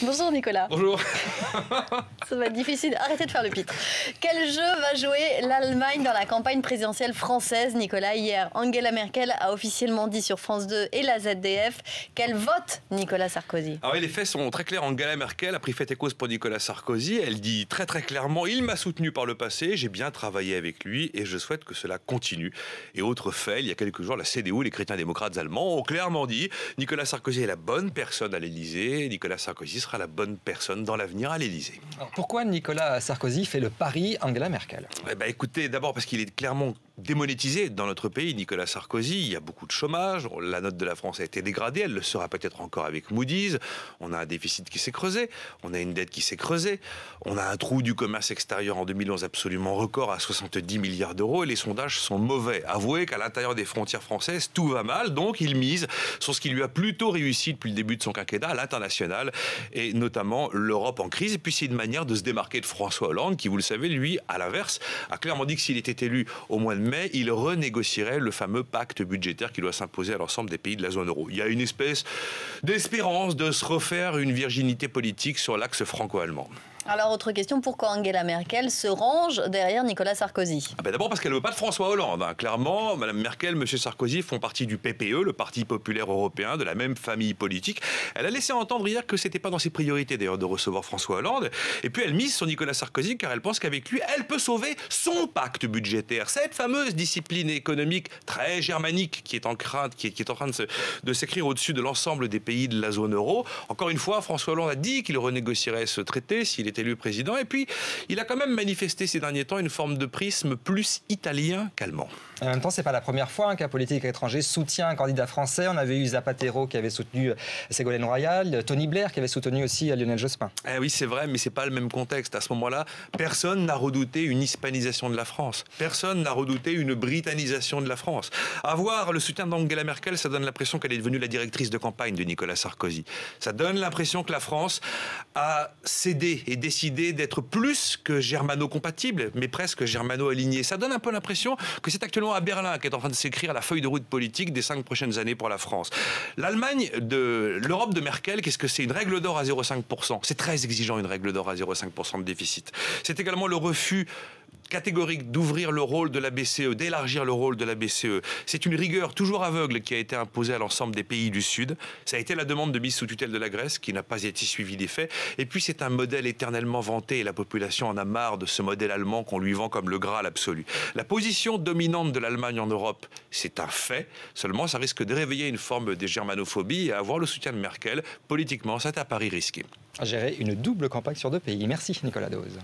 Bonjour Nicolas. Bonjour. Ça va être difficile. Arrêtez de faire le pitre. Quel jeu va jouer l'Allemagne dans la campagne présidentielle française, Nicolas? Hier, Angela Merkel a officiellement dit sur France 2 et la ZDF qu'elle vote Nicolas Sarkozy. Ah oui, les faits sont très clairs. Angela Merkel a pris fait et cause pour Nicolas Sarkozy. Elle dit très clairement: il m'a soutenu par le passé, j'ai bien travaillé avec lui et je souhaite que cela continue. Et autre fait, il y a quelques jours, la CDU, les chrétiens démocrates allemands, ont clairement dit: Nicolas Sarkozy est la bonne personne à l'Élysée, Nicolas Sarkozy sera la bonne personne dans l'avenir à l'Élysée. Pourquoi Nicolas Sarkozy fait le pari Angela Merkel? Écoutez, d'abord parce qu'il est clairement démonétisé dans notre pays, Nicolas Sarkozy. Il y a beaucoup de chômage, la note de la France a été dégradée, elle le sera peut-être encore avec Moody's. On a un déficit qui s'est creusé, on a une dette qui s'est creusée, on a un trou du commerce extérieur en 2011 absolument record à 70 milliards d'euros et les sondages sont mauvais. Avouez qu'à l'intérieur des frontières françaises, tout va mal, donc il mise sur ce qui lui a plutôt réussi depuis le début de son quinquennat, l'international et notamment l'Europe en crise. Et puis c'est une manière de se démarquer de François Hollande qui, vous le savez, lui, à l'inverse, a clairement dit que s'il était élu au mois de mai, il renégocierait le fameux pacte budgétaire qui doit s'imposer à l'ensemble des pays de la zone euro. Il y a une espèce d'espérance de se refaire une virginité politique sur l'axe franco-allemand. Alors, autre question, pourquoi Angela Merkel se range derrière Nicolas Sarkozy? D'abord parce qu'elle ne veut pas de François Hollande. Clairement, Mme Merkel, M. Sarkozy font partie du PPE, le Parti populaire européen, de la même famille politique. Elle a laissé entendre hier que ce n'était pas dans ses priorités d'ailleurs de recevoir François Hollande. Et puis elle mise sur Nicolas Sarkozy car elle pense qu'avec lui, elle peut sauver son pacte budgétaire. Cette fameuse discipline économique très germanique qui est en crainte, qui est en train de s'écrire au-dessus de l'ensemble des pays de la zone euro. Encore une fois, François Hollande a dit qu'il renégocierait ce traité s'il était élu président. Et puis, il a quand même manifesté ces derniers temps une forme de prisme plus italien qu'allemand. En même temps, c'est pas la première fois qu'un politique étranger soutient un candidat français. On avait eu Zapatero qui avait soutenu Ségolène Royal, Tony Blair qui avait soutenu aussi Lionel Jospin. Oui, c'est vrai, mais c'est pas le même contexte. À ce moment-là, personne n'a redouté une hispanisation de la France. Personne n'a redouté une britannisation de la France. Avoir le soutien d'Angela Merkel, ça donne l'impression qu'elle est devenue la directrice de campagne de Nicolas Sarkozy. Ça donne l'impression que la France a cédé et décidé d'être plus que germano-compatible, mais presque germano-aligné. Ça donne un peu l'impression que c'est actuellement à Berlin qu'est en train de s'écrire la feuille de route politique des 5 prochaines années pour la France. L'Allemagne, l'Europe de Merkel, qu'est-ce que c'est? Une règle d'or à 0,5%. C'est très exigeant, une règle d'or à 0,5% de déficit. C'est également le refus catégorique d'ouvrir le rôle de la BCE, d'élargir le rôle de la BCE. C'est une rigueur toujours aveugle qui a été imposée à l'ensemble des pays du Sud. Ça a été la demande de mise sous tutelle de la Grèce qui n'a pas été suivie des faits. Et puis c'est un modèle éternellement vanté et la population en a marre de ce modèle allemand qu'on lui vend comme le Graal absolu. La position dominante de l'Allemagne en Europe, c'est un fait. Seulement, ça risque de réveiller une forme de germanophobie et avoir le soutien de Merkel. Politiquement, c'est à pari risqué. Gérer une double campagne sur 2 pays. Merci Nicolas Dose.